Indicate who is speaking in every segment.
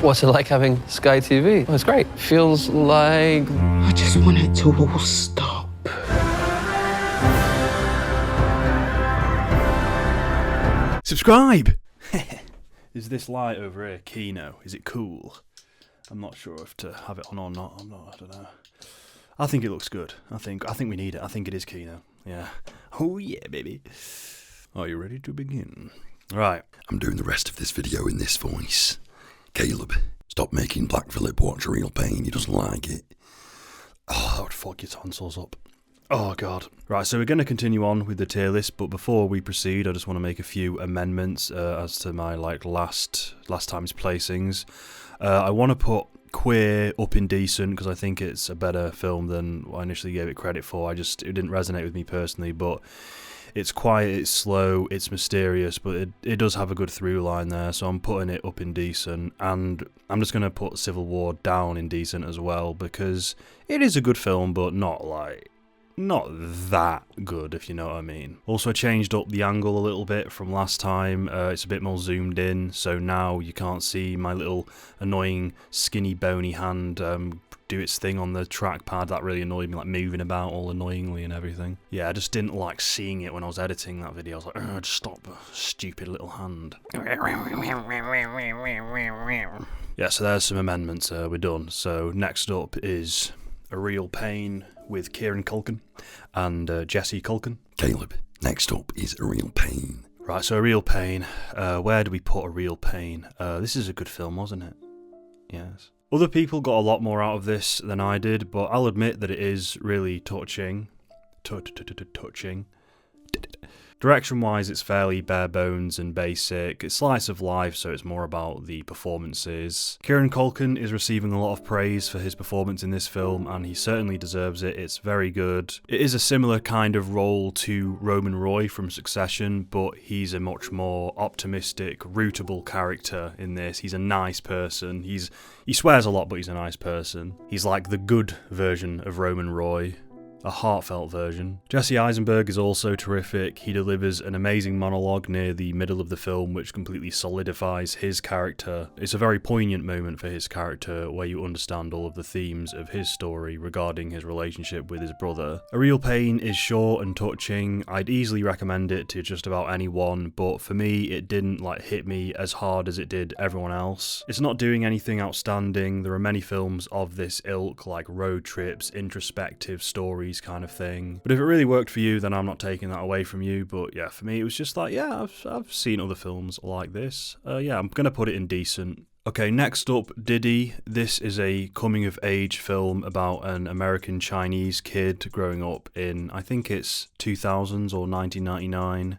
Speaker 1: What's it like having Sky TV? Oh, it's great. Feels like...
Speaker 2: I just want it to all stop.
Speaker 3: Subscribe! Is this light over here Kino? Is it cool? I'm not sure if to have it on or not. I don't know. I think it looks good. I think we need it. I think it is Kino. Yeah. Oh yeah, baby. Are you ready to begin? Right.
Speaker 4: I'm doing the rest of this video in this voice. Caleb, stop making Black Phillip watch Real Pain. He doesn't like it.
Speaker 3: Oh, that would fuck your tonsils up. Oh, God. Right, so we're going to continue on with the tier list, but before we proceed, I just want to make a few amendments as to my last time's placings. I want to put Queer up in decent, because I think it's a better film than I initially gave it credit for. It didn't resonate with me personally, but it's quiet, it's slow, it's mysterious, but it does have a good through line there, so I'm putting it up in decent, and I'm just going to put Civil War down in decent as well, because it is a good film, but not that good, if you know what I mean. Also, I changed up the angle a little bit from last time. It's a bit more zoomed in, so now you can't see my little annoying skinny bony hand do its thing on the trackpad. That really annoyed me, like moving about all annoyingly and everything. Yeah, I just didn't like seeing it when I was editing that video. I was like, just stop, stupid little hand. Yeah, so there's some amendments, we're done. So next up is A Real Pain with Kieran Culkin and Jesse Culkin.
Speaker 4: Caleb, next up is A Real Pain.
Speaker 3: Right, so A Real Pain. Where do we put A Real Pain? This is a good film, wasn't it? Yes. Other people got a lot more out of this than I did, but I'll admit that it is really touching. Touching. Direction-wise, it's fairly bare bones and basic. It's slice of life, so it's more about the performances. Kieran Culkin is receiving a lot of praise for his performance in this film, and he certainly deserves it. It's very good. It is a similar kind of role to Roman Roy from Succession, but he's a much more optimistic, rootable character in this. He's a nice person. He swears a lot, but he's a nice person. He's like the good version of Roman Roy. A heartfelt version. Jesse Eisenberg is also terrific. He delivers an amazing monologue near the middle of the film which completely solidifies his character. It's a very poignant moment for his character where you understand all of the themes of his story regarding his relationship with his brother. A Real Pain is short and touching. I'd easily recommend it to just about anyone, but for me it didn't hit me as hard as it did everyone else. It's not doing anything outstanding. There are many films of this ilk, like road trips, introspective stories kind of thing. But if it really worked for you, then I'm not taking that away from you. But yeah, for me, it was just like, yeah, I've seen other films like this. Yeah, I'm going to put it in decent. Okay, next up, Didi. This is a coming-of-age film about an American Chinese kid growing up in, I think it's 2000s or 1999.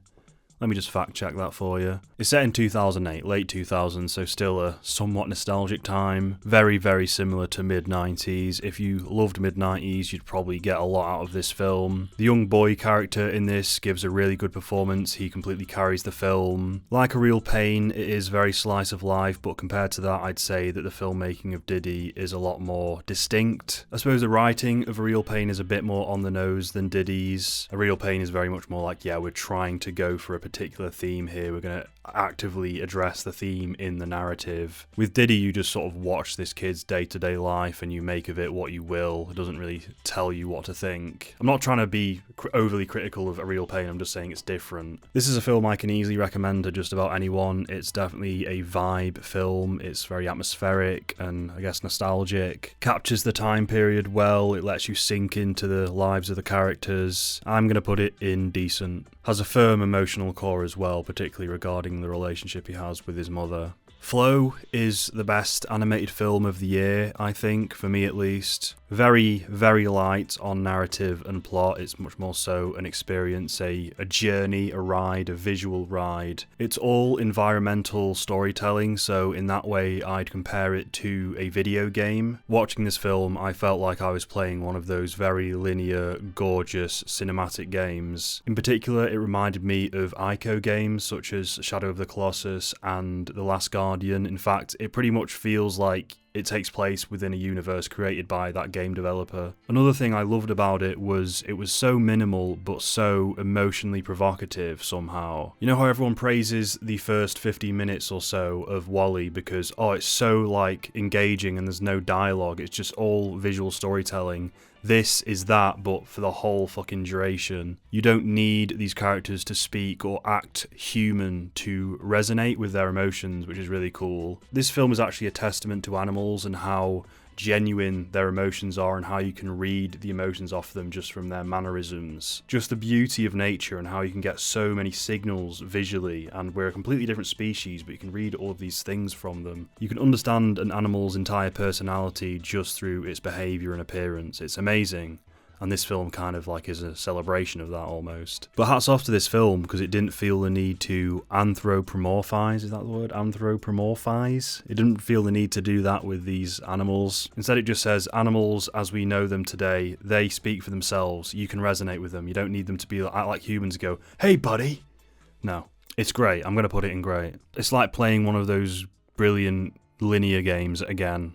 Speaker 3: Let me just fact check that for you. It's set in 2008, late 2000s, so still a somewhat nostalgic time. Very, very similar to mid-90s. If you loved mid-90s, you'd probably get a lot out of this film. The young boy character in this gives a really good performance. He completely carries the film. Like A Real Pain, it is very slice of life, but compared to that, I'd say that the filmmaking of Didi is a lot more distinct. I suppose the writing of A Real Pain is a bit more on the nose than Didi's. A Real Pain is very much more like, yeah, we're trying to go for a particular theme here. We're going to actively address the theme in the narrative. With Didi, you just sort of watch this kid's day-to-day life and you make of it what you will. It doesn't really tell you what to think. I'm not trying to be overly critical of A Real Pain, I'm just saying it's different. This is a film I can easily recommend to just about anyone. It's definitely a vibe film. It's very atmospheric and I guess nostalgic. Captures the time period well. It lets you sink into the lives of the characters. I'm going to put it in decent. Has a firm emotional core as well, particularly regarding the relationship he has with his mother. Flow is the best animated film of the year, I think, for me at least. Very, very light on narrative and plot. It's much more so an experience, a journey, a ride, a visual ride. It's all environmental storytelling, so in that way I'd compare it to a video game. Watching this film, I felt like I was playing one of those very linear, gorgeous, cinematic games. In particular, it reminded me of Ico games such as Shadow of the Colossus and The Last Guardian. In fact, it pretty much feels like it takes place within a universe created by that game developer. Another thing I loved about it was so minimal but so emotionally provocative somehow. You know how everyone praises the first 15 minutes or so of WALL-E because, oh, it's so like engaging and there's no dialogue, it's just all visual storytelling. This is that, but for the whole fucking duration. You don't need these characters to speak or act human to resonate with their emotions, which is really cool. This film is actually a testament to animals and how genuine their emotions are and how you can read the emotions off them just from their mannerisms. Just the beauty of nature and how you can get so many signals visually, and we're a completely different species, but you can read all of these things from them. You can understand an animal's entire personality just through its behaviour and appearance. It's amazing. And this film kind of like is a celebration of that almost. But hats off to this film because it didn't feel the need to anthropomorphize, is that the word? Anthropomorphize? It didn't feel the need to do that with these animals. Instead it just says, animals as we know them today, they speak for themselves. You can resonate with them. You don't need them to be act like humans and go, hey buddy. No, it's great. I'm going to put it in great. It's like playing one of those brilliant linear games again,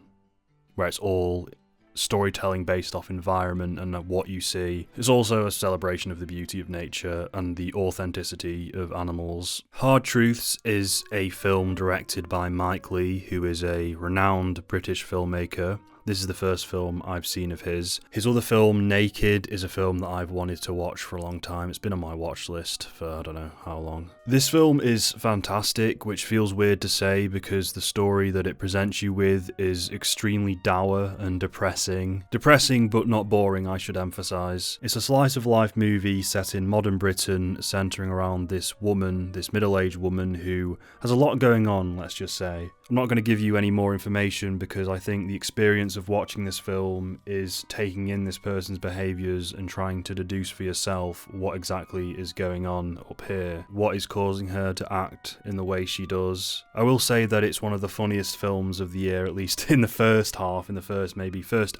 Speaker 3: where it's all storytelling based off environment and what you see. It's also a celebration of the beauty of nature and the authenticity of animals. Hard Truths is a film directed by Mike Leigh, who is a renowned British filmmaker. This is the first film I've seen of his. His other film, Naked, is a film that I've wanted to watch for a long time. It's been on my watch list for I don't know how long. This film is fantastic, which feels weird to say because the story that it presents you with is extremely dour and depressing. Depressing but not boring, I should emphasise. It's a slice of life movie set in modern Britain, centering around this woman, this middle-aged woman who has a lot going on, let's just say. I'm not going to give you any more information because I think the experience of watching this film is taking in this person's behaviours and trying to deduce for yourself what exactly is going on up here, what is causing her to act in the way she does. I will say that it's one of the funniest films of the year, at least in the first half, in the first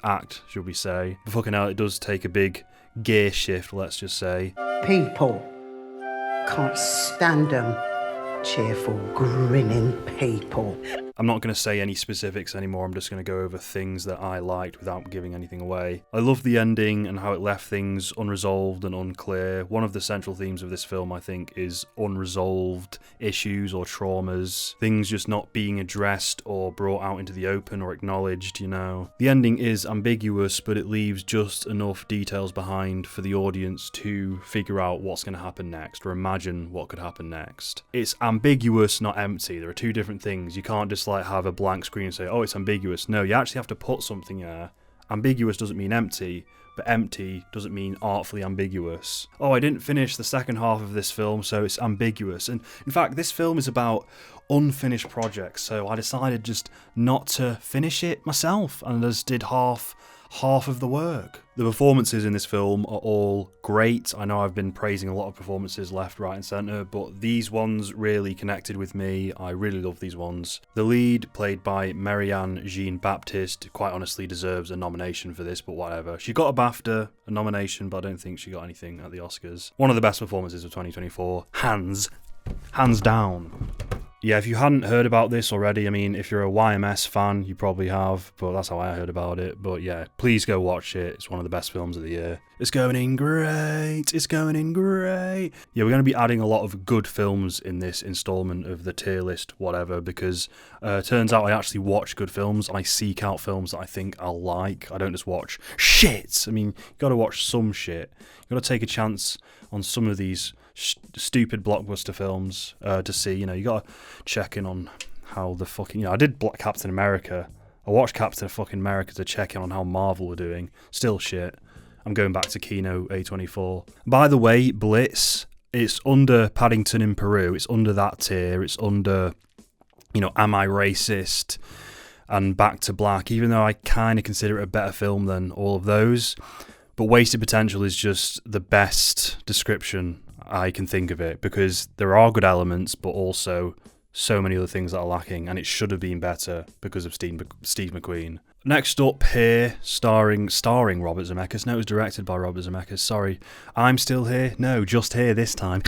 Speaker 3: act, should we say. But fucking hell, it does take a big gear shift, let's just say.
Speaker 2: People. Can't stand them. Cheerful, grinning people.
Speaker 3: I'm not going to say any specifics anymore, I'm just going to go over things that I liked without giving anything away. I love the ending and how it left things unresolved and unclear. One of the central themes of this film, I think, is unresolved issues or traumas, things just not being addressed or brought out into the open or acknowledged, you know. The ending is ambiguous, but it leaves just enough details behind for the audience to figure out what's going to happen next or imagine what could happen next. It's ambiguous, not empty. There are two different things. You can't just like have a blank screen and say, oh, it's ambiguous. No, you actually have to put something there. Ambiguous doesn't mean empty, but empty doesn't mean artfully ambiguous. Oh, I didn't finish the second half of this film, so it's ambiguous. And in fact, this film is about unfinished projects, so I decided just not to finish it myself and just did half of the work. The performances in this film are all great. I know I've been praising a lot of performances left, right and centre, but these ones really connected with me. I really love these ones. The lead, played by Marianne Jean-Baptiste, quite honestly deserves a nomination for this, but whatever. She got a BAFTA, a nomination, but I don't think she got anything at the Oscars. One of the best performances of 2024. Hands down. Yeah, if you hadn't heard about this already, I mean, if you're a YMS fan, you probably have, but that's how I heard about it. But yeah, please go watch it. It's one of the best films of the year. It's going in great. It's going in great. Yeah, we're going to be adding a lot of good films in this installment of the tier list, whatever, because turns out I actually watch good films. I seek out films that I think I'll like. I don't just watch shit. I mean, you got to watch some shit. You got to take a chance on some of these stupid blockbuster films to see, you know, you gotta check in on how the fucking, you know, I did Black Captain America. I watched Captain fucking America to check in on how Marvel were doing. Still shit. I'm going back to Kino A24. By the way, Blitz, it's under Paddington in Peru. It's under that tier. It's under, you know, Am I Racist? And Back to Black, even though I kind of consider it a better film than all of those. But Wasted Potential is just the best description I can think of it, because there are good elements, but also so many other things that are lacking, and it should have been better because of Steve McQueen. Next up here, starring Robert Zemeckis. No, it was directed by Robert Zemeckis. Sorry, I'm still here. No, just here this time.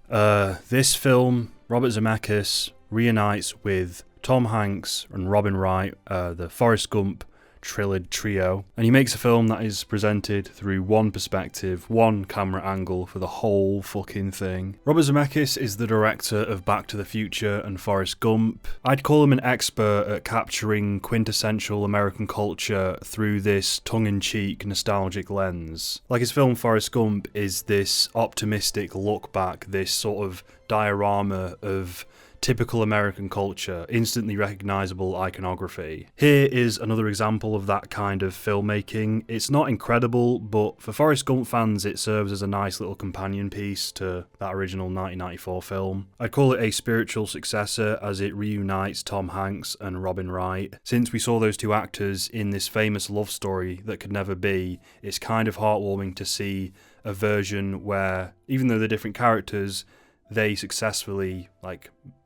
Speaker 3: This film, Robert Zemeckis reunites with Tom Hanks and Robin Wright, the Forrest Gump trio, and he makes a film that is presented through one perspective, one camera angle for the whole fucking thing. Robert Zemeckis is the director of Back to the Future and Forrest Gump. I'd call him an expert at capturing quintessential American culture through this tongue-in-cheek, nostalgic lens. Like his film Forrest Gump is this optimistic look back, this sort of diorama of typical American culture, instantly recognisable iconography. Here is another example of that kind of filmmaking. It's not incredible, but for Forrest Gump fans it serves as a nice little companion piece to that original 1994 film. I'd call it a spiritual successor as it reunites Tom Hanks and Robin Wright. Since we saw those two actors in this famous love story that could never be, it's kind of heartwarming to see a version where, even though they're different characters, they successfully,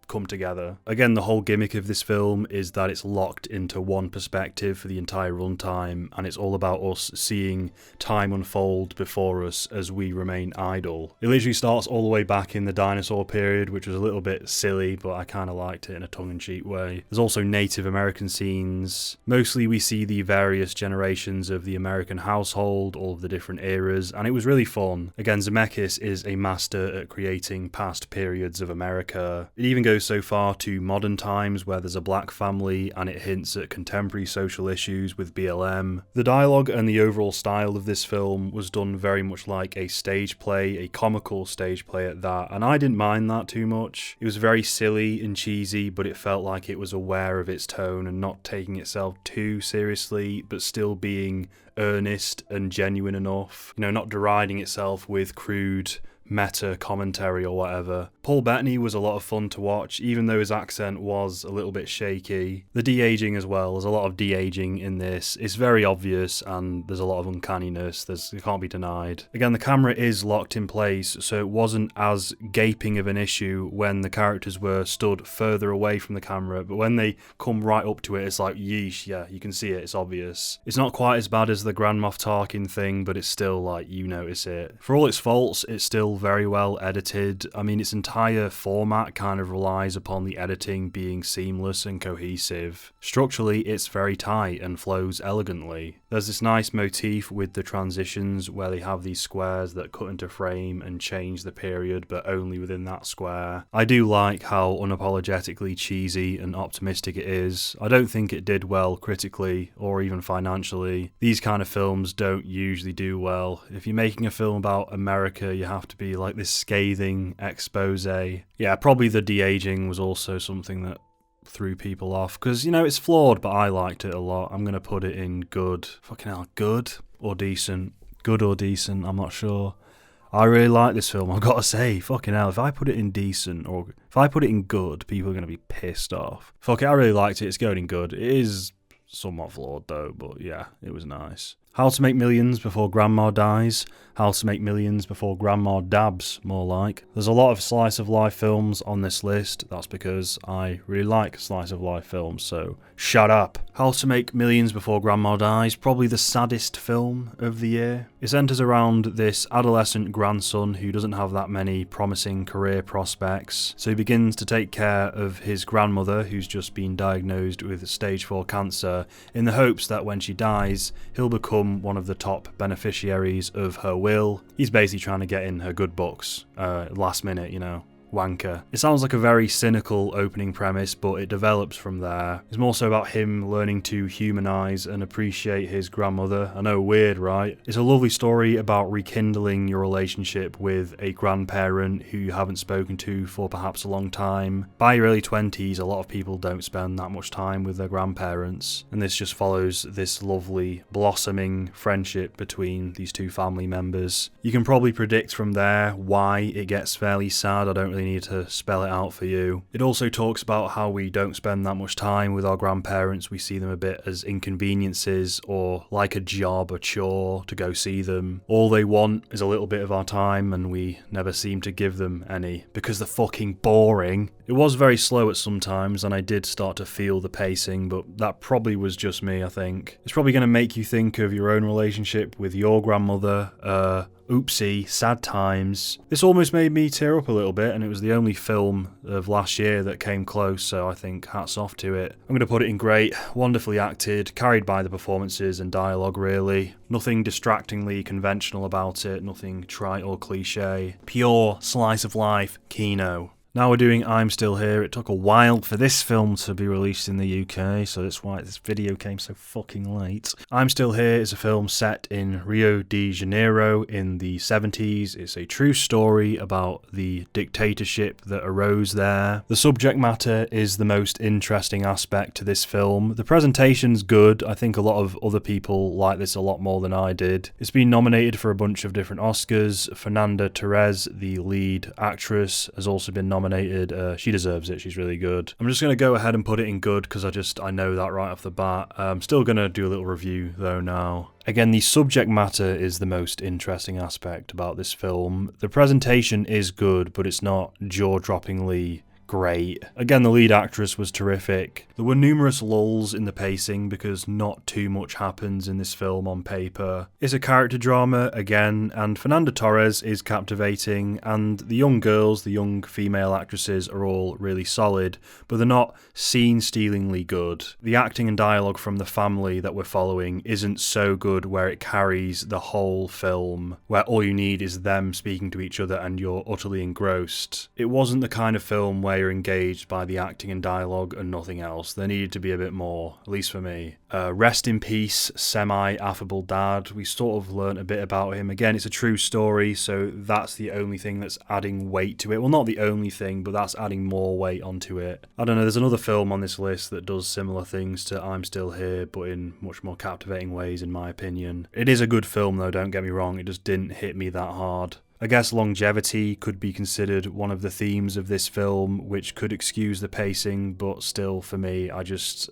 Speaker 3: come together. Again, the whole gimmick of this film is that it's locked into one perspective for the entire runtime, and it's all about us seeing time unfold before us as we remain idle. It literally starts all the way back in the dinosaur period, which was a little bit silly, but I kind of liked it in a tongue-in-cheek way. There's also Native American scenes. Mostly we see the various generations of the American household, all of the different eras, and it was really fun. Again, Zemeckis is a master at creating past periods of America. It even goes so far to modern times where there's a black family, and it hints at contemporary social issues with BLM. The dialogue and the overall style of this film was done very much like a stage play, a comical stage play at that, and I didn't mind that too much. It was very silly and cheesy, but it felt like it was aware of its tone and not taking itself too seriously, but still being earnest and genuine enough. Not deriding itself with crude meta commentary or whatever. Paul Bettany was a lot of fun to watch, even though his accent was a little bit shaky. The de-aging as well, there's a lot of de-aging in this. It's very obvious and there's a lot of uncanniness, it can't be denied. Again, the camera is locked in place, so it wasn't as gaping of an issue when the characters were stood further away from the camera, but when they come right up to it, it's like, yeesh, yeah, you can see it, it's obvious. It's not quite as bad as the Grand Moff Tarkin thing, but it's still like, you notice it. For all its faults, it's still very well edited. I mean, its entire format kind of relies upon the editing being seamless and cohesive. Structurally, it's very tight and flows elegantly. There's this nice motif with the transitions where they have these squares that cut into frame and change the period, but only within that square. I do like how unapologetically cheesy and optimistic it is. I don't think it did well critically or even financially. These kind of films don't usually do well. If you're making a film about America, you have to be like this scathing expose. Yeah, probably the de-aging was also something that threw people off, because it's flawed, but I liked it a lot. I'm gonna put it in good. Fucking hell, good or decent? Good or decent, I'm not sure. I really like this film, I've got to say. Fucking hell, if I put it in decent or if I put it in good, people are gonna be pissed off. Fuck it, I really liked it. It's going in good. It is somewhat flawed though, but yeah, it was nice. How to Make Millions Before Grandma Dies. How to Make Millions Before Grandma Dabs, more like. There's a lot of slice of life films on this list. That's because I really like slice of life films, so shut up. How to Make Millions Before Grandma Dies, probably the saddest film of the year. It centres around this adolescent grandson who doesn't have that many promising career prospects, so he begins to take care of his grandmother who's just been diagnosed with stage 4 cancer in the hopes that when she dies, he'll become one of the top beneficiaries of her will. He's basically trying to get in her good books, last minute, wanker. It sounds like a very cynical opening premise, but it develops from there. It's more so about him learning to humanise and appreciate his grandmother. I know, weird, right? It's a lovely story about rekindling your relationship with a grandparent who you haven't spoken to for perhaps a long time. By your early 20s, a lot of people don't spend that much time with their grandparents, and this just follows this lovely blossoming friendship between these two family members. You can probably predict from there why it gets fairly sad. I don't really need to spell it out for you. It also talks about how we don't spend that much time with our grandparents. We see them a bit as inconveniences or like a job, a chore to go see them. All they want is a little bit of our time, and we never seem to give them any because they're fucking boring. It was very slow at some times, and I did start to feel the pacing, but that probably was just me, I think. It's probably going to make you think of your own relationship with your grandmother, oopsie, sad times. This almost made me tear up a little bit, and it was the only film of last year that came close, so I think hats off to it. I'm going to put it in great, wonderfully acted, carried by the performances and dialogue really. Nothing distractingly conventional about it, nothing trite or cliche. Pure slice of life Kino. Now we're doing I'm Still Here. It took a while for this film to be released in the UK, so that's why this video came so fucking late. I'm Still Here is a film set in Rio de Janeiro in the 70s. It's a true story about the dictatorship that arose there. The subject matter is the most interesting aspect to this film. The presentation's good. I think a lot of other people like this a lot more than I did. It's been nominated for a bunch of different Oscars. Fernanda Torres, the lead actress, has also been nominated. She deserves it. She's really good. I'm just going to go ahead and put it in good because I know that right off the bat. I'm still going to do a little review though now. Again, the subject matter is the most interesting aspect about this film. The presentation is good, but it's not jaw-droppingly great. Again, the lead actress was terrific. There were numerous lulls in the pacing because not too much happens in this film on paper. It's a character drama again, and Fernanda Torres is captivating, and the young girls, the young female actresses are all really solid, but they're not scene-stealingly good. The acting and dialogue from the family that we're following isn't so good where it carries the whole film, where all you need is them speaking to each other and you're utterly engrossed. It wasn't the kind of film where you're engaged by the acting and dialogue and nothing else. There needed to be a bit more, at least for me. Rest in peace, semi-affable dad. We sort of learnt a bit about him. Again, it's a true story, so that's the only thing that's adding weight to it. Well, not the only thing, but that's adding more weight onto it. I don't know, there's another film on this list that does similar things to I'm Still Here, but in much more captivating ways, in my opinion. It is a good film, though, don't get me wrong. It just didn't hit me that hard. I guess longevity could be considered one of the themes of this film, which could excuse the pacing, but still, for me,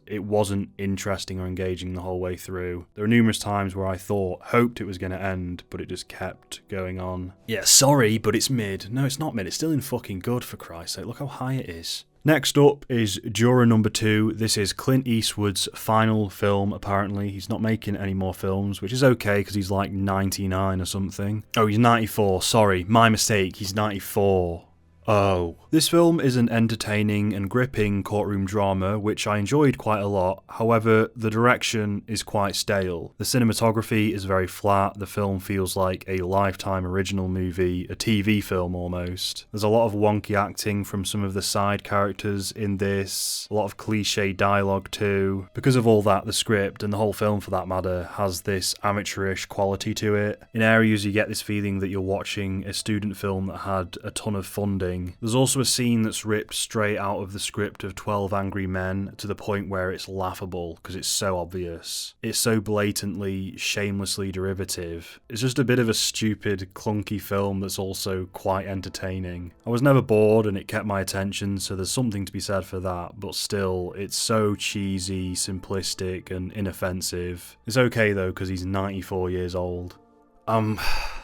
Speaker 3: it wasn't interesting or engaging the whole way through. There were numerous times where I hoped it was going to end, but it just kept going on. Yeah, sorry, but it's mid. No, it's not mid. It's still in fucking good, for Christ's sake. Look how high it is. Next up is Juror No.2. This is Clint Eastwood's final film, apparently. He's not making any more films, which is okay because he's like 99 or something. Oh, he's 94. Sorry, my mistake. He's 94. Oh. This film is an entertaining and gripping courtroom drama, which I enjoyed quite a lot. However, the direction is quite stale. The cinematography is very flat. The film feels like a Lifetime original movie, a TV film almost. There's a lot of wonky acting from some of the side characters in this, a lot of cliche dialogue too. Because of all that, the script, and the whole film for that matter, has this amateurish quality to it. In areas you get this feeling that you're watching a student film that had a ton of funding. There's also a scene that's ripped straight out of the script of 12 Angry Men to the point where it's laughable because it's so obvious. It's so blatantly, shamelessly derivative. It's just a bit of a stupid, clunky film that's also quite entertaining. I was never bored and it kept my attention, so there's something to be said for that, but still, it's so cheesy, simplistic, and inoffensive. It's okay though because he's 94 years old. I'm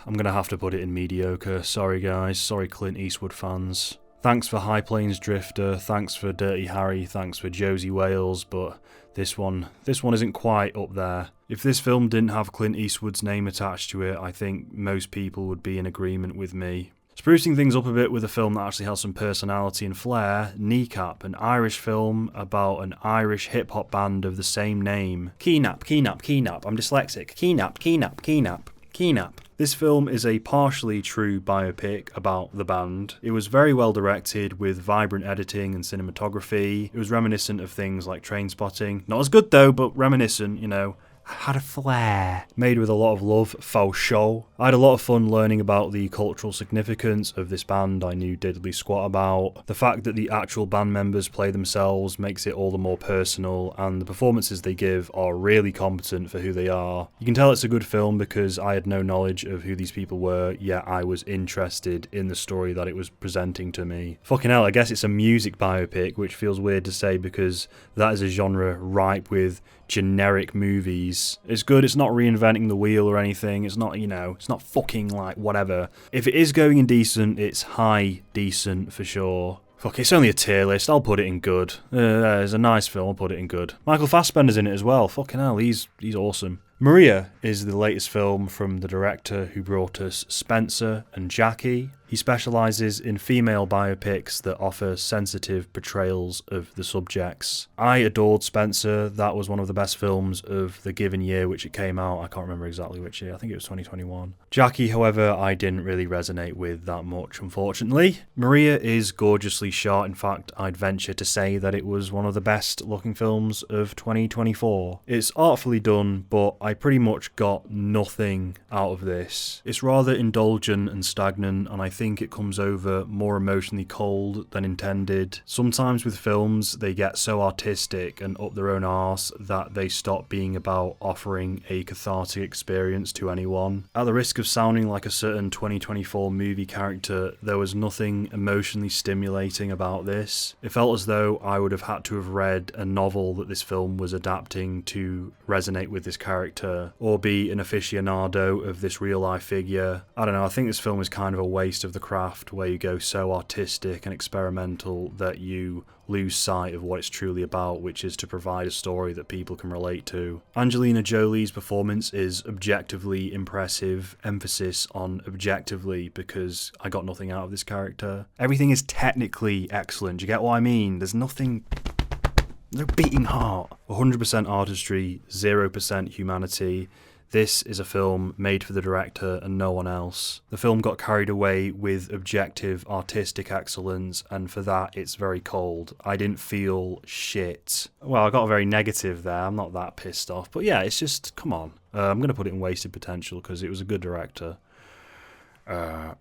Speaker 3: gonna have to put it in mediocre. Sorry guys, sorry Clint Eastwood fans. Thanks for High Plains Drifter, thanks for Dirty Harry, thanks for Josie Wales, but this one isn't quite up there. If this film didn't have Clint Eastwood's name attached to it, I think most people would be in agreement with me. Sprucing things up a bit with a film that actually has some personality and flair, Kneecap, an Irish film about an Irish hip-hop band of the same name. Kneecap, I'm dyslexic. Kneecap. This film is a partially true biopic about the band. It was very well directed with vibrant editing and cinematography. It was reminiscent of things like Trainspotting. Not as good though, but reminiscent, you know. Had a flair. Made with a lot of love, for sure. I had a lot of fun learning about the cultural significance of this band I knew diddly squat about. The fact that the actual band members play themselves makes it all the more personal, and the performances they give are really competent for who they are. You can tell it's a good film because I had no knowledge of who these people were, yet I was interested in the story that it was presenting to me. Fucking hell, I guess it's a music biopic, which feels weird to say because that is a genre ripe with generic movies. It's good, it's not reinventing the wheel or anything, it's not, it's not fucking like whatever. If it is going indecent, it's high decent for sure. Fuck, it's only a tier list, I'll put it in good. It's a nice film, I'll put it in good. Michael Fassbender's in it as well, fucking hell, he's awesome. Maria is the latest film from the director who brought us Spencer and Jackie. He specialises in female biopics that offer sensitive portrayals of the subjects. I adored Spencer. That was one of the best films of the given year which it came out. I can't remember exactly which year. I think it was 2021. Jackie, however, I didn't really resonate with that much, unfortunately. Maria is gorgeously shot. In fact, I'd venture to say that it was one of the best looking films of 2024. It's artfully done, but I pretty much got nothing out of this. It's rather indulgent and stagnant, and I think it comes over more emotionally cold than intended. Sometimes with films, they get so artistic and up their own arse that they stop being about offering a cathartic experience to anyone. At the risk of sounding like a certain 2024 movie character, there was nothing emotionally stimulating about this. It felt as though I would have had to have read a novel that this film was adapting to resonate with this character, or be an aficionado of this real life figure. I don't know, I think this film is kind of a waste of the craft where you go so artistic and experimental that you lose sight of what it's truly about, which is to provide a story that people can relate to. Angelina Jolie's performance is objectively impressive, emphasis on objectively, because I got nothing out of this character. Everything is technically excellent, do you get what I mean? There's nothing... no beating heart. 100% artistry, 0% humanity. This is a film made for the director and no one else. The film got carried away with objective artistic excellence, and for that it's very cold. I didn't feel shit. Well, I got very negative there, I'm not that pissed off. But yeah, it's just, come on. I'm going to put it in wasted potential because it was a good director. I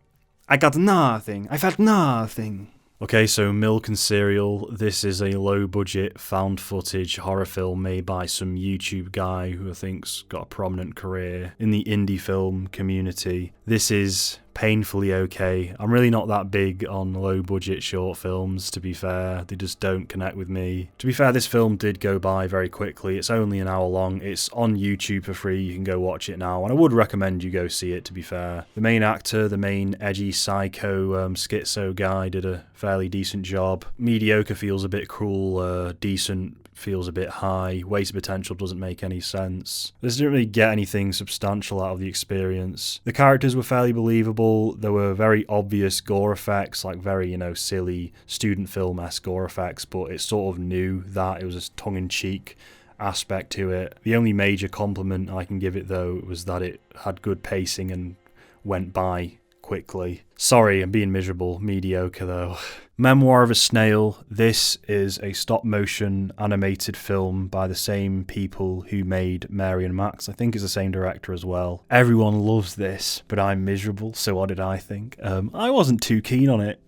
Speaker 3: got nothing. I felt nothing. Okay, so Milk and Cereal. This is a low-budget, found-footage horror film made by some YouTube guy who I think's got a prominent career in the indie film community. This is painfully okay. I'm really not that big on low-budget short films, to be fair. They just don't connect with me. To be fair, this film did go by very quickly. It's only an hour long. It's on YouTube for free. You can go watch it now, and I would recommend you go see it, to be fair. The main actor, the main edgy psycho schizo guy, did a fairly decent job. Mediocre feels a bit cruel, decent feels a bit high, wasted potential doesn't make any sense. This didn't really get anything substantial out of the experience. The characters were fairly believable. There were very obvious gore effects, like very, silly student film-esque gore effects, but it sort of knew that. It was a tongue-in-cheek aspect to it. The only major compliment I can give it, though, was that it had good pacing and went by quickly. Sorry, I'm being miserable. Mediocre, though. Memoir of a Snail. This is a stop-motion animated film by the same people who made Mary and Max. I think it's the same director as well. Everyone loves this, but I'm miserable, so what did I think? I wasn't too keen on it.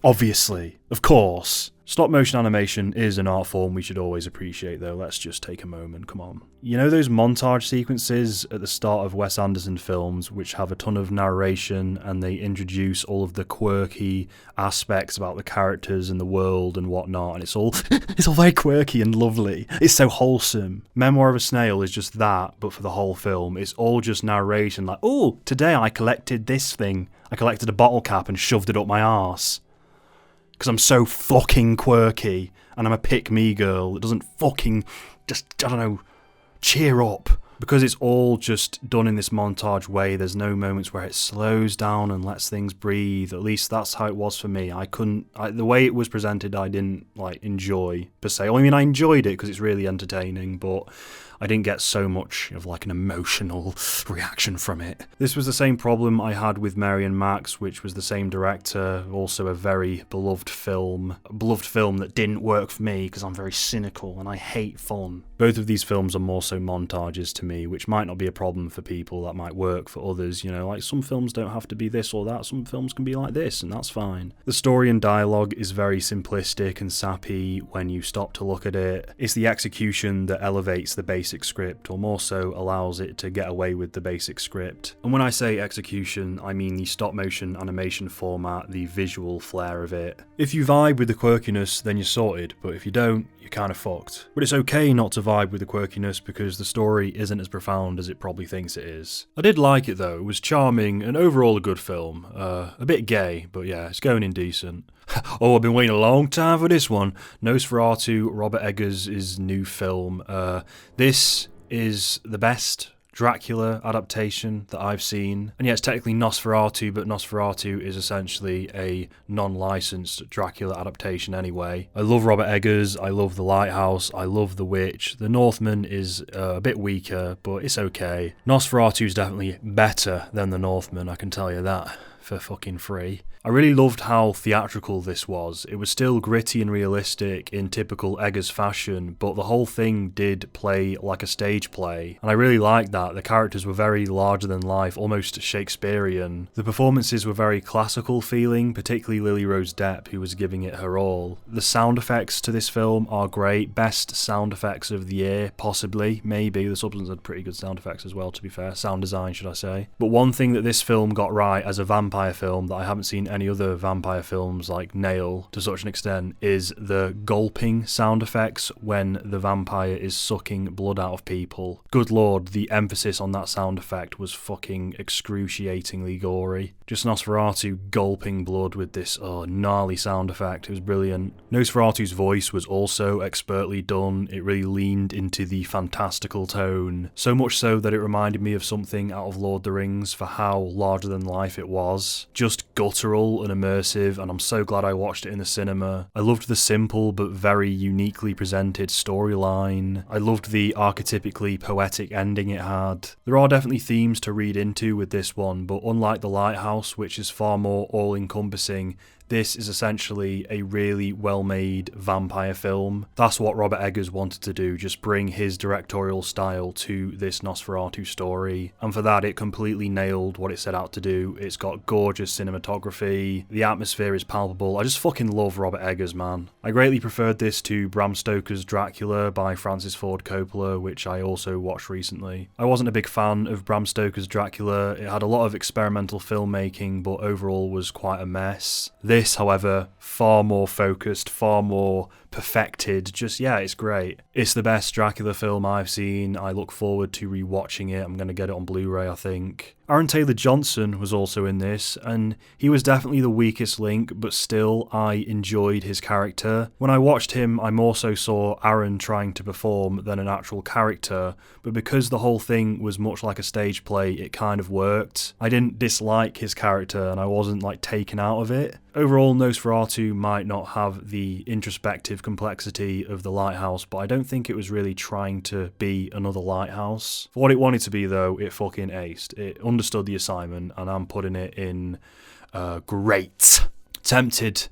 Speaker 3: Obviously. Of course. Stop-motion animation is an art form we should always appreciate, though. Let's just take a moment, come on. You know those montage sequences at the start of Wes Anderson films which have a ton of narration and they introduce all of the quirky aspects about the characters and the world and whatnot, and it's all very quirky and lovely. It's so wholesome. Memoir of a Snail is just that, but for the whole film. It's all just narration, like, oh, today I collected this thing. I collected a bottle cap and shoved it up my arse. Because I'm so fucking quirky, and I'm a pick-me girl that doesn't fucking just, I don't know, cheer up. Because it's all just done in this montage way, there's no moments where it slows down and lets things breathe. At least that's how it was for me. The way it was presented, I didn't, enjoy, per se. I mean, I enjoyed it because it's really entertaining, but I didn't get so much of an emotional reaction from it. This was the same problem I had with Mary and Max, which was the same director, also a very beloved film. A beloved film that didn't work for me because I'm very cynical and I hate fun. Both of these films are more so montages to me, which might not be a problem for people, that might work for others, some films don't have to be this or that, some films can be like this, and that's fine. The story and dialogue is very simplistic and sappy when you stop to look at it. It's the execution that elevates the basic script, or more so allows it to get away with the basic script. And when I say execution, I mean the stop motion animation format, the visual flair of it. If you vibe with the quirkiness, then you're sorted, but if you don't, you're kind of fucked. But it's okay not to vibe with the quirkiness because the story isn't as profound as it probably thinks it is. I did like it though, it was charming and overall a good film. A bit gay, but yeah, it's going in decent. Oh, I've been waiting a long time for this one. Nosferatu, Robert Eggers' new film. This is the best Dracula adaptation that I've seen. And yeah, it's technically Nosferatu, but Nosferatu is essentially a non-licensed Dracula adaptation anyway. I love Robert Eggers, I love The Lighthouse, I love The Witch. The Northman is a bit weaker, but it's okay. Nosferatu is definitely better than The Northman, I can tell you that for fucking free. I really loved how theatrical this was. It was still gritty and realistic in typical Eggers fashion, but the whole thing did play like a stage play, and I really liked that. The characters were very larger than life, almost Shakespearean. The performances were very classical feeling, particularly Lily Rose Depp, who was giving it her all. The sound effects to this film are great. Best sound effects of the year, possibly, maybe. The Substance had pretty good sound effects as well, to be fair. Sound design, should I say. But one thing that this film got right as a vampire film that I haven't seen any other vampire films like nail to such an extent is the gulping sound effects when the vampire is sucking blood out of people. Good lord, the emphasis on that sound effect was fucking excruciatingly gory. Just Nosferatu gulping blood with this gnarly sound effect. It was brilliant. Nosferatu's voice was also expertly done. It really leaned into the fantastical tone, so much so that it reminded me of something out of Lord of the Rings for how larger than life it was. Just guttural and immersive, and I'm so glad I watched it in the cinema. I loved the simple but very uniquely presented storyline. I loved the archetypically poetic ending it had. There are definitely themes to read into with this one, but unlike The Lighthouse, which is far more all-encompassing, this is essentially a really well-made vampire film. That's what Robert Eggers wanted to do, just bring his directorial style to this Nosferatu story. And for that, it completely nailed what it set out to do. It's got gorgeous cinematography, the atmosphere is palpable. I just fucking love Robert Eggers, man. I greatly preferred this to Bram Stoker's Dracula by Francis Ford Coppola, which I also watched recently. I wasn't a big fan of Bram Stoker's Dracula. It had a lot of experimental filmmaking, but overall was quite a mess. This, however, far more focused, far more perfected. Just, yeah, it's great. It's the best Dracula film I've seen. I look forward to rewatching it. I'm going to get it on Blu-ray, I think. Aaron Taylor-Johnson was also in this, and he was definitely the weakest link, but still, I enjoyed his character. When I watched him, I more so saw Aaron trying to perform than an actual character, but because the whole thing was much like a stage play, it kind of worked. I didn't dislike his character, and I wasn't, taken out of it. Overall, Nosferatu might not have the introspective complexity of The Lighthouse, but I don't think it was really trying to be another Lighthouse. For what it wanted to be, though, it fucking aced. It understood the assignment, and I'm putting it in great. Tempted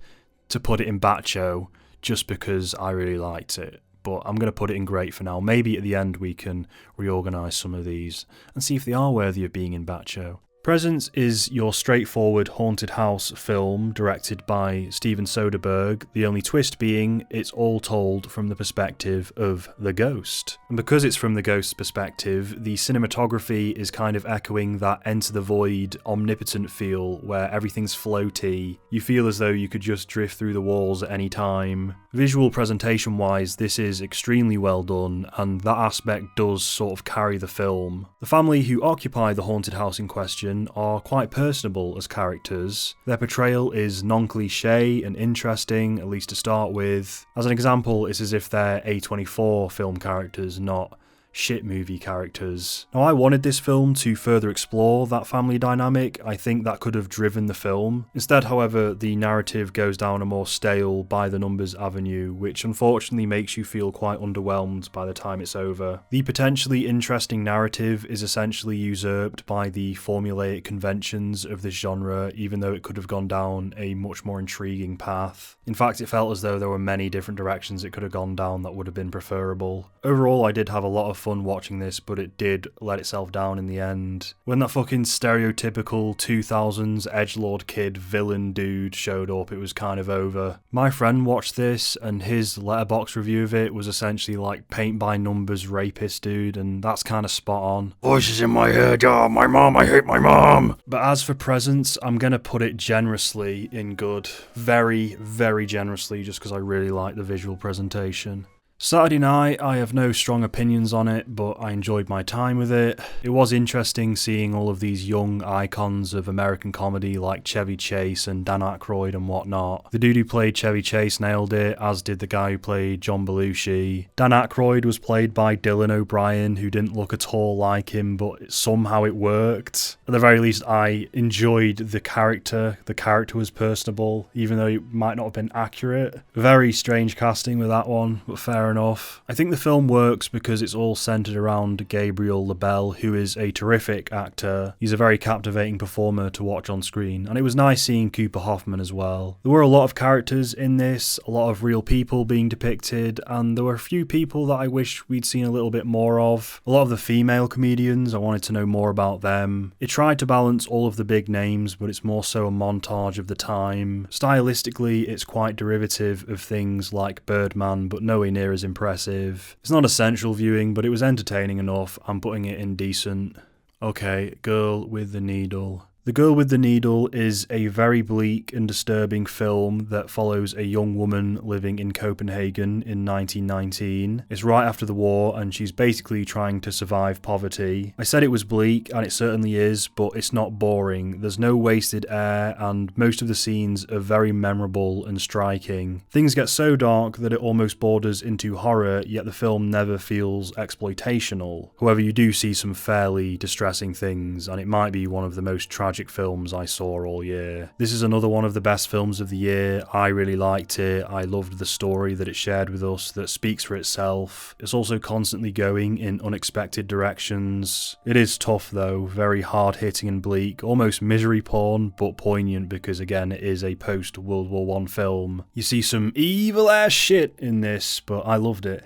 Speaker 3: to put it in Bacho just because I really liked it, but I'm going to put it in great for now. Maybe at the end we can reorganise some of these and see if they are worthy of being in Bacho. Presence is your straightforward haunted house film directed by Steven Soderbergh, the only twist being it's all told from the perspective of the ghost. And because it's from the ghost's perspective, the cinematography is kind of echoing that Enter the Void omnipotent feel where everything's floaty. You feel as though you could just drift through the walls at any time. Visual presentation wise, this is extremely well done, and that aspect does sort of carry the film. The family who occupy the haunted house in question are quite personable as characters. Their portrayal is non-cliche and interesting, at least to start with. As an example, it's as if they're A24 film characters, not shit movie characters. Now, I wanted this film to further explore that family dynamic. I think that could have driven the film. Instead, however, the narrative goes down a more stale, by-the-numbers avenue, which unfortunately makes you feel quite underwhelmed by the time it's over. The potentially interesting narrative is essentially usurped by the formulaic conventions of this genre, even though it could have gone down a much more intriguing path. In fact, it felt as though there were many different directions it could have gone down that would have been preferable. Overall, I did have a lot of fun watching this, but it did let itself down in the end. When that fucking stereotypical 2000s edgelord kid villain dude showed up, it was kind of over. My friend watched this, and his letterbox review of it was essentially like paint by numbers rapist dude, and that's kind of spot on.
Speaker 4: Voices in my head, my mom, I hate my mom.
Speaker 3: But as for Presence, I'm gonna put it generously in good. Very, very generously, just because I really like the visual presentation. Saturday Night, I have no strong opinions on it, but I enjoyed my time with it. It was interesting seeing all of these young icons of American comedy like Chevy Chase and Dan Aykroyd and whatnot. The dude who played Chevy Chase nailed it, as did the guy who played John Belushi. Dan Aykroyd was played by Dylan O'Brien, who didn't look at all like him, but somehow it worked. At the very least, I enjoyed the character. The character was personable, even though it might not have been accurate. Very strange casting with that one, but fair enough. I think the film works because it's all centered around Gabriel LaBelle, who is a terrific actor. He's a very captivating performer to watch on screen, and it was nice seeing Cooper Hoffman as well. There were a lot of characters in this, a lot of real people being depicted, and there were a few people that I wish we'd seen a little bit more of. A lot of the female comedians, I wanted to know more about them. It tried to balance all of the big names, but it's more so a montage of the time. Stylistically, it's quite derivative of things like Birdman, but nowhere near as impressive. It's not essential viewing, but it was entertaining enough. I'm putting it in decent. Okay, Girl with the Needle. The Girl with the Needle is a very bleak and disturbing film that follows a young woman living in Copenhagen in 1919. It's right after the war and she's basically trying to survive poverty. I said it was bleak, and it certainly is, but it's not boring. There's no wasted air and most of the scenes are very memorable and striking. Things get so dark that it almost borders into horror, yet the film never feels exploitational. However, you do see some fairly distressing things, and it might be one of the most tragic films I saw all year. This is another one of the best films of the year. I really liked it. I loved the story that it shared with us that speaks for itself. It's also constantly going in unexpected directions. It is tough though, very hard-hitting and bleak, almost misery porn, but poignant because again it is a post-World War I film. You see some evil ass shit in this, but I loved it.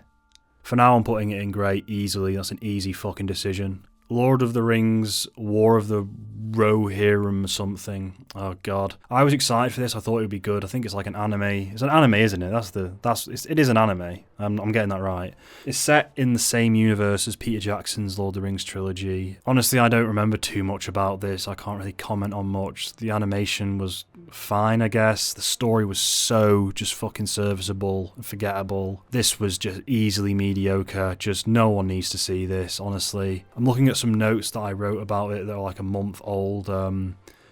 Speaker 3: For now I'm putting it in great easily. That's an easy fucking decision. Lord of the Rings, War of the Rohirrim something. Oh god. I was excited for this. I thought it would be good. I think it's like an anime. It's an anime, isn't it? It is an anime. I'm getting that right. It's set in the same universe as Peter Jackson's Lord of the Rings trilogy. Honestly, I don't remember too much about this. I can't really comment on much. The animation was fine, I guess. The story was so just fucking serviceable and forgettable. This was just easily mediocre. Just no one needs to see this, honestly. I'm looking at some notes that I wrote about it that are like a month old.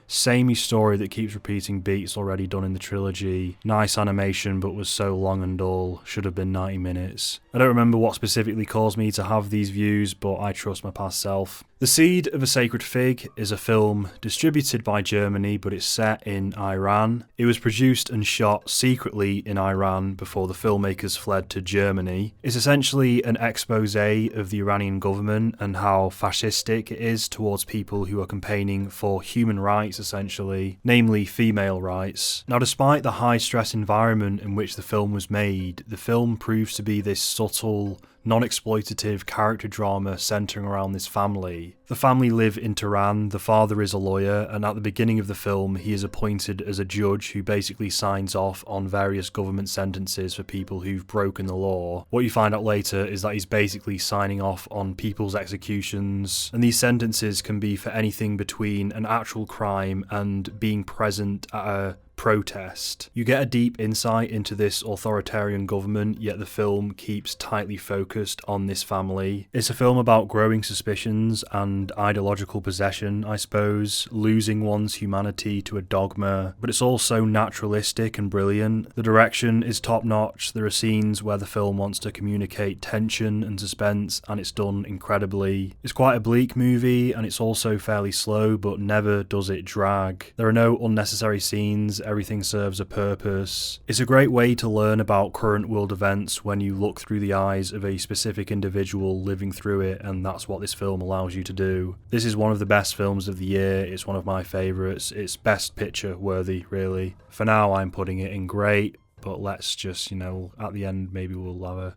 Speaker 3: Samey story that keeps repeating beats already done in the trilogy. Nice animation, but was so long and dull. Should have been 90 minutes. I don't remember what specifically caused me to have these views, but I trust my past self. The Seed of a Sacred Fig is a film distributed by Germany, but it's set in Iran. It was produced and shot secretly in Iran before the filmmakers fled to Germany. It's essentially an expose of the Iranian government and how fascistic it is towards people who are campaigning for human rights, essentially, namely female rights. Now, despite the high-stress environment in which the film was made, the film proves to be this subtle, non-exploitative character drama centering around this family. The family live in Tehran, the father is a lawyer, and at the beginning of the film he is appointed as a judge who basically signs off on various government sentences for people who've broken the law. What you find out later is that he's basically signing off on people's executions, and these sentences can be for anything between an actual crime and being present at a protest. You get a deep insight into this authoritarian government, yet the film keeps tightly focused on this family. It's a film about growing suspicions and ideological possession, I suppose, losing one's humanity to a dogma, but it's also naturalistic and brilliant. The direction is top-notch. There are scenes where the film wants to communicate tension and suspense, and it's done incredibly. It's quite a bleak movie, and it's also fairly slow, but never does it drag. There are no unnecessary scenes. Everything serves a purpose. It's a great way to learn about current world events when you look through the eyes of a specific individual living through it, and that's what this film allows you to do. This is one of the best films of the year. It's one of my favourites. It's best picture worthy, really. For now, I'm putting it in great, but let's just, at the end, maybe we'll have a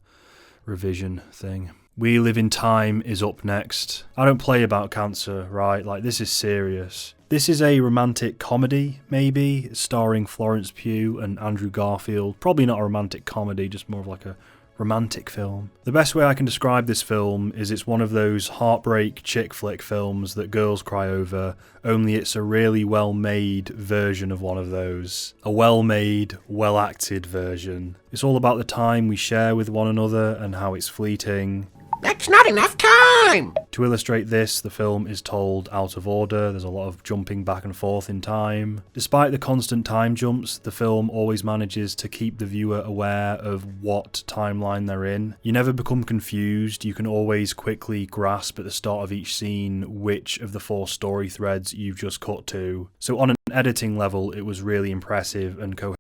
Speaker 3: revision thing. We Live in Time is up next. I don't play about cancer, right? Like, this is serious. This is a romantic comedy, maybe, starring Florence Pugh and Andrew Garfield. Probably not a romantic comedy, just more of like a romantic film. The best way I can describe this film is it's one of those heartbreak chick flick films that girls cry over, only it's a really well-made version of one of those. A well-made, well-acted version. It's all about the time we share with one another and how it's fleeting.
Speaker 5: That's not enough time!
Speaker 3: To illustrate this, the film is told out of order. There's a lot of jumping back and forth in time. Despite the constant time jumps, the film always manages to keep the viewer aware of what timeline they're in. You never become confused. You can always quickly grasp at the start of each scene which of the 4 story threads you've just cut to. So on an editing level, it was really impressive and coherent.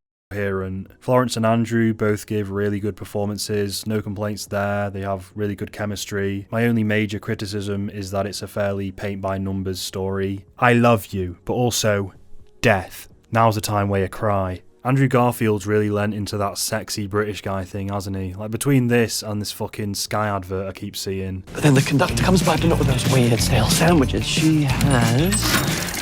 Speaker 3: Florence and Andrew both give really good performances, no complaints there, they have really good chemistry. My only major criticism is that it's a fairly paint-by-numbers story. I love you, but also, death. Now's the time where you cry. Andrew Garfield's really lent into that sexy British guy thing, hasn't he? Like, between this and this fucking Sky advert I keep seeing.
Speaker 1: But then the conductor comes piping up with those weird stale sandwiches. She has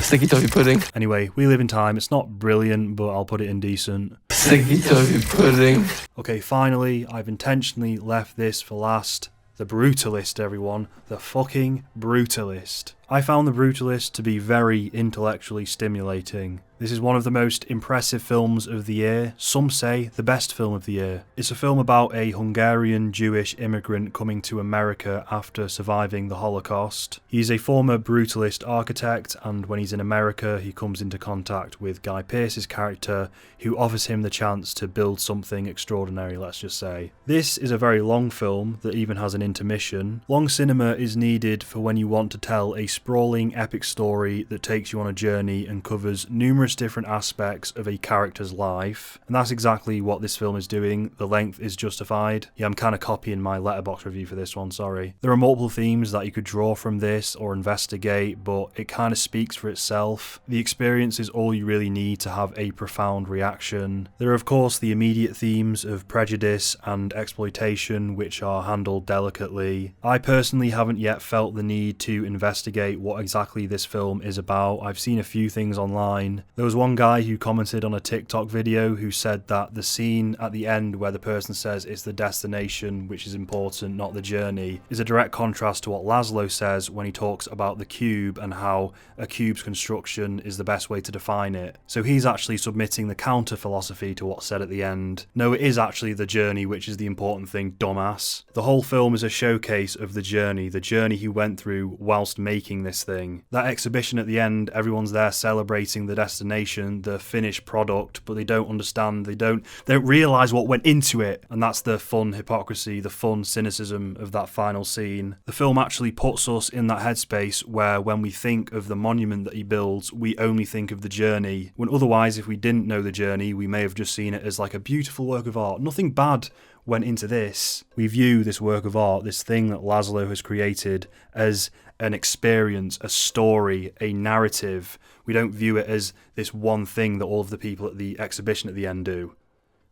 Speaker 1: sticky toffee pudding.
Speaker 3: Anyway, We Live in Time. It's not brilliant, but I'll put it in decent.
Speaker 1: Sticky toffee pudding.
Speaker 3: Okay, finally, I've intentionally left this for last. The Brutalist, everyone. The fucking Brutalist. I found The Brutalist to be very intellectually stimulating. This is one of the most impressive films of the year, some say the best film of the year. It's a film about a Hungarian Jewish immigrant coming to America after surviving the Holocaust. He's a former brutalist architect, and when he's in America he comes into contact with Guy Pearce's character, who offers him the chance to build something extraordinary, let's just say. This is a very long film that even has an intermission. Long cinema is needed for when you want to tell a sprawling epic story that takes you on a journey and covers numerous different aspects of a character's life, and that's exactly what this film is doing. The length is justified. Yeah, I'm kind of copying my Letterboxd review for this one, sorry. There are multiple themes that you could draw from this or investigate, but it kind of speaks for itself. The experience is all you really need to have a profound reaction. There are of course the immediate themes of prejudice and exploitation, which are handled delicately. I personally haven't yet felt the need to investigate what exactly this film is about. I've seen a few things online. There was one guy who commented on a TikTok video who said that the scene at the end where the person says it's the destination which is important, not the journey, is a direct contrast to what Laszlo says when he talks about the cube and how a cube's construction is the best way to define it. So he's actually submitting the counter philosophy to what's said at the end. No, it is actually the journey which is the important thing, dumbass. The whole film is a showcase of the journey he went through whilst making this thing. That exhibition at the end, everyone's there celebrating the destination, the finished product, but they don't understand, they don't realise what went into it, and that's the fun hypocrisy, the fun cynicism of that final scene. The film actually puts us in that headspace where when we think of the monument that he builds, we only think of the journey, when otherwise if we didn't know the journey, we may have just seen it as like a beautiful work of art. Nothing bad went into this. We view this work of art, this thing that Laszlo has created, as an experience, a story, a narrative. We don't view it as this one thing that all of the people at the exhibition at the end do.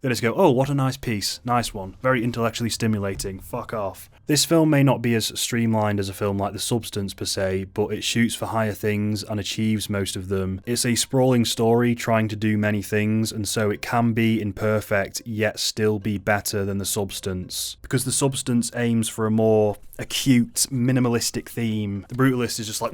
Speaker 3: They just go, oh, what a nice piece, nice one, very intellectually stimulating, fuck off. This film may not be as streamlined as a film like The Substance per se, but it shoots for higher things and achieves most of them. It's a sprawling story trying to do many things, and so it can be imperfect yet still be better than The Substance. Because The Substance aims for a more acute, minimalistic theme. The Brutalist is just like...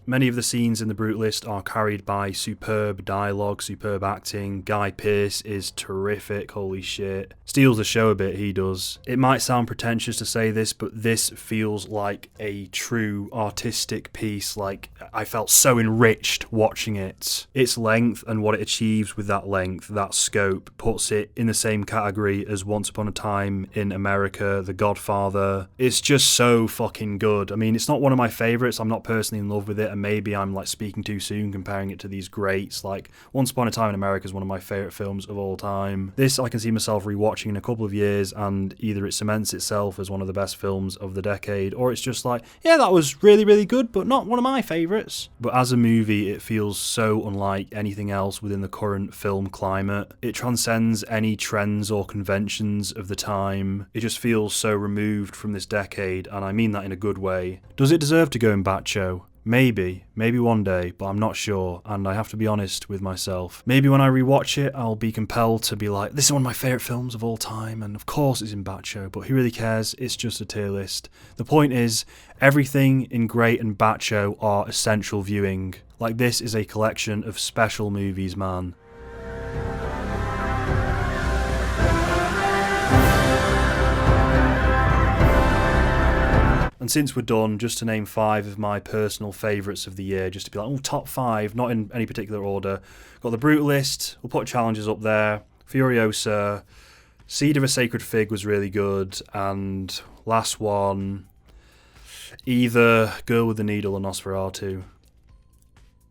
Speaker 3: Many of the scenes in The Brutalist are carried by superb dialogue, superb acting. Guy Pearce is terrific, holy shit. Steals the show a bit, he does. It might sound pretentious to say this, but this feels like a true artistic piece. Like, I felt so enriched watching it. Its length and what it achieves with that length, that scope, puts it in the same category as Once Upon a Time in America, The Godfather. It's just so fucking good. I mean, it's not one of my favourites. I'm not personally in love with it. Maybe I'm like speaking too soon comparing it to these greats. Like Once Upon a Time in America is one of my favourite films of all time. This I can see myself rewatching in a couple of years, and either it cements itself as one of the best films of the decade, or it's just like, yeah, that was really, really good, but not one of my favourites. But as a movie, it feels so unlike anything else within the current film climate. It transcends any trends or conventions of the time. It just feels so removed from this decade, and I mean that in a good way. Does it deserve to go in Batcho? Maybe one day, but I'm not sure, and I have to be honest with myself. Maybe when I rewatch it, I'll be compelled to be like, this is one of my favourite films of all time, and of course it's in Bacho, but who really cares? It's just a tier list. The point is, everything in Great and Bacho are essential viewing. Like, this is a collection of special movies, man. And since we're done, just to name 5 of my personal favourites of the year, just to be like, oh, top 5, not in any particular order. Got The Brutalist, we'll put Challenges up there, Furiosa, Seed of a Sacred Fig was really good, and last one, either Girl with the Needle or Nosferatu.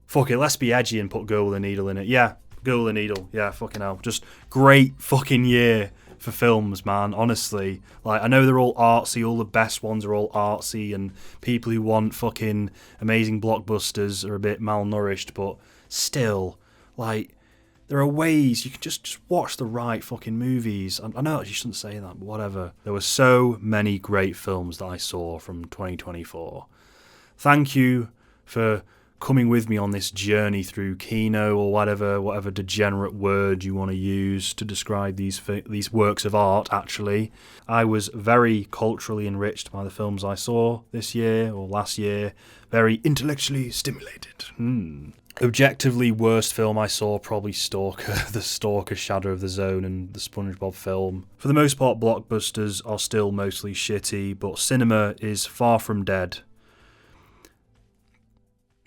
Speaker 3: Fuck it, let's be edgy and put Girl with a Needle in it. Yeah, Girl with a Needle, yeah, fucking hell. Just great fucking year for films, man, honestly. Like, I know they're all artsy, all the best ones are all artsy, and people who want fucking amazing blockbusters are a bit malnourished, but still, like, there are ways you can just watch the right fucking movies. I know you shouldn't say that, but whatever. There were so many great films that I saw from 2024. Thank you for coming with me on this journey through Kino, or whatever degenerate word you want to use to describe these works of art, actually. I was very culturally enriched by the films I saw this year, or last year. Very intellectually stimulated. Objectively worst film I saw, probably Stalker, The Stalker, Shadow of the Zone, and the SpongeBob film. For the most part, blockbusters are still mostly shitty, but cinema is far from dead.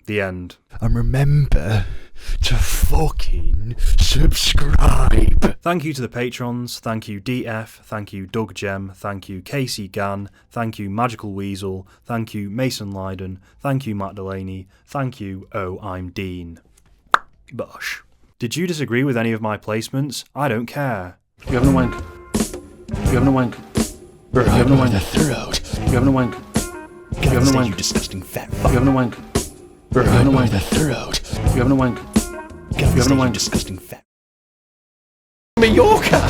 Speaker 3: The end.
Speaker 4: And remember to fucking subscribe.
Speaker 3: Thank you to the patrons. Thank you DF. Thank you Doug Gem. Thank you Casey Gann. Thank you Magical Weasel. Thank you Mason Lydon. Thank you Matt Delaney. Thank you Oh I'm Dean. Bosh. Did you disagree with any of my placements? I don't care.
Speaker 1: You having a wank? You having a wank? You having a wank?
Speaker 4: The throat.
Speaker 1: You having a wank? You having a wank?
Speaker 4: You disgusting fat
Speaker 1: You
Speaker 4: fuck.
Speaker 1: having a wank? You
Speaker 4: Right
Speaker 1: having a
Speaker 4: by
Speaker 1: wank?
Speaker 4: the throat.
Speaker 1: You having a wank?
Speaker 4: You
Speaker 1: having a wank?
Speaker 4: disgusting fat.
Speaker 5: Mallorca!